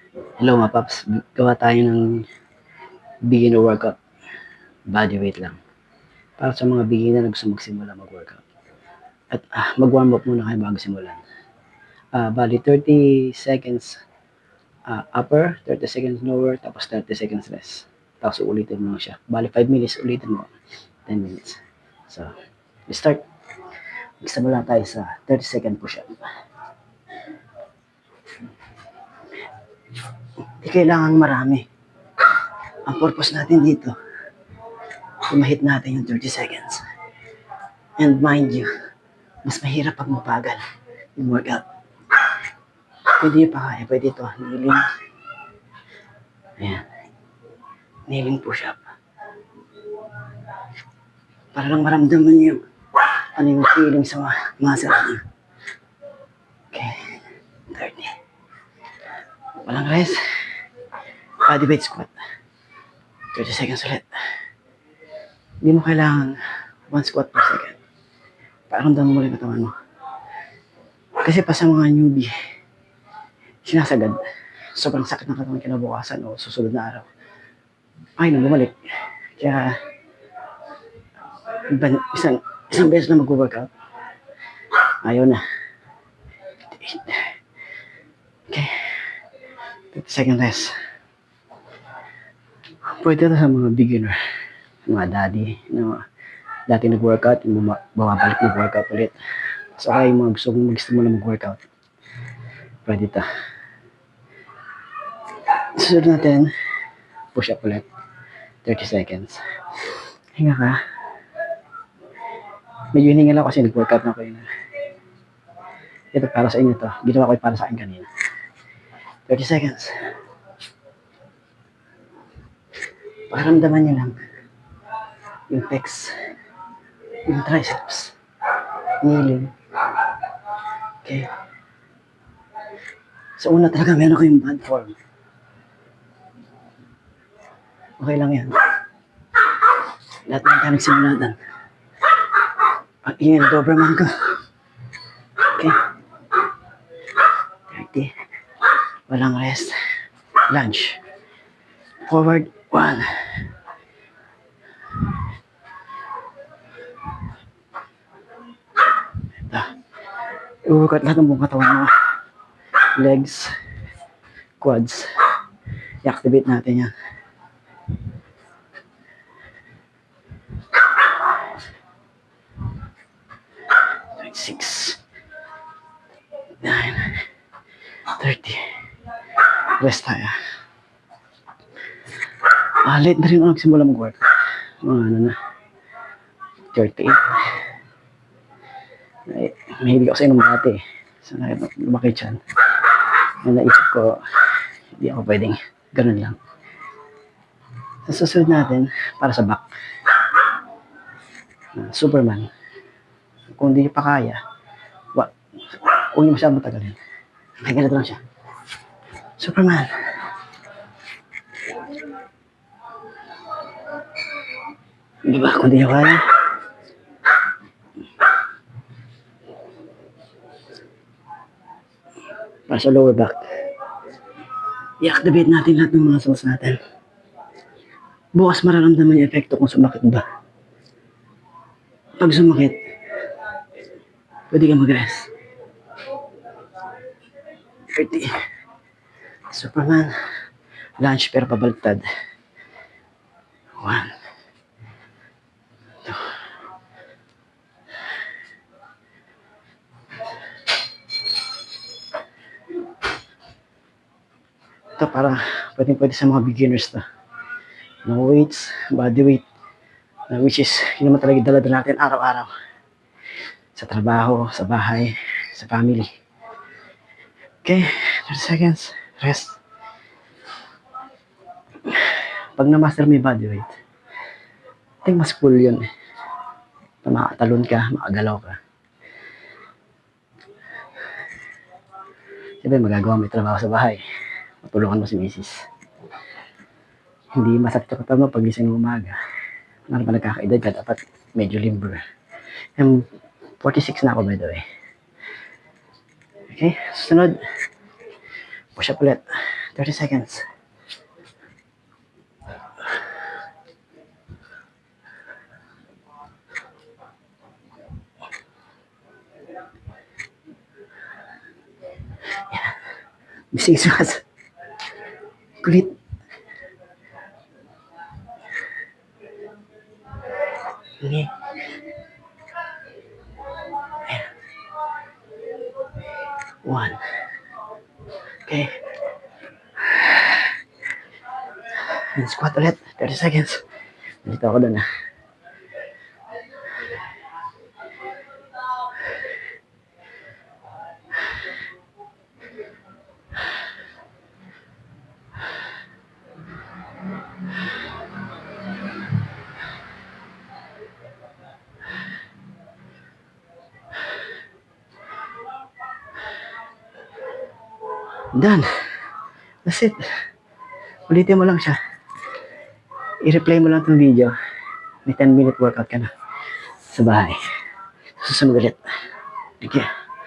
Hello mga paps, gawa tayo ng beginner workout, body weight lang. Para sa mga beginner na gusto magsimula mag-workout. At mag-warm up muna kayo bago simulan. Bali 30 seconds upper, 30 seconds lower, tapos 30 seconds rest. Tapos ulitin mo siya. Bali 5 minutes, ulitin mo 10 minutes. So, we start. Magsimula tayo sa 30 second push-up. Hindi kailangan marami. Ang purpose natin dito, ma-hit natin yung 30 seconds. And mind you, mas mahirap pag mapagal yung workout. Pwede pa kaya, pwede ito, kneeling. Ayan. Kneeling push-up. Para lang maramdaman yung ano yung feeling sa muscle niyo. Okay. 30. Walang rest. Body weight squat. 30 seconds ulit. Hindi mo kailangan 1 squat per second. Paramdaman mo rin katawan mo. Kasi pa sa mga newbie, sinasagad. Sobrang sakit ng katawan kinabukasan o susunod na araw. Ay, nang bumalik. Kaya, isang beses na mag-workout. Ayaw na. Okay. 30 second rest. Pwede ito sa mga beginner. Mga daddy na dati nag-workout, bumabalik mag-workout ulit. So kaya yung mga gusto mo na mag-workout, pwede ito. Susunod natin, push up ulit. 30 seconds. Hinga ka. Medyo hininga lang kasi nag-workout na ako yun. Ito para sa inyo to. Ginawa ko para sa akin kanina. 30 seconds. Paramdaman nyo lang yung pecs, yung triceps, kneeling. Okay. Sa una talaga meron ko yung bad form. Okay lang yan. Lahat ng tayo nagsimula doon. Ang ingay na Doberman ko. Okay. 30. Walang rest. Lunge. Forward. 1. I-workout lahat ng buong katawan mo. Legs. Quads. I-activate natin yan. 6, 9, 30. Rest tayo. Late na rin ako nagsimula mag-work. Ano na. 38. Mahilig ako sa inom dati. So, lumaki dyan. Naisip ko, hindi ako pwedeng ganun lang. Sa susunod natin, para sa back. Superman. Kung hindi pa kaya, huwag niyo masyadong matagalin. May ganito lang siya. Superman. Diba? Kung di niyo kaya, para sa lower back, i-activate natin lahat ng muscles natin. Bukas mararamdaman yung epekto kung sumakit ba. Pag sumakit, pwede ka mag-rest. 30. Superman. Lunge pero pabaltad. 1. 2. Ito para pwede sa mga beginners to. No weights, body weight. Which is, yun naman talaga dala-dala natin araw-araw. Sa trabaho, sa bahay, sa family. Okay, 30 seconds. Rest. Pag na-master mo yung body weight, I think mas cool yun. Makatalon ka, makagalaw ka. Siyempre, magagawa mo yung trabaho sa bahay. Matulungan mo si misis. Hindi masakit ka pa mo pag gising ng umaga. Ano pa nagkakaedad ka, dapat medyo limber. And 46 na ako by the way. Okay, susunod. Push up ulit. 30 seconds. Bising sumas. Kulit. Ini. One. Okay. And squat ulit. 30 seconds. Dito ako doon ah. Done. That's it. Ulitin mo lang siya. I-replay mo lang itong video. May 10-minute workout ka na sa bahay. Susunod ulit. Thank you.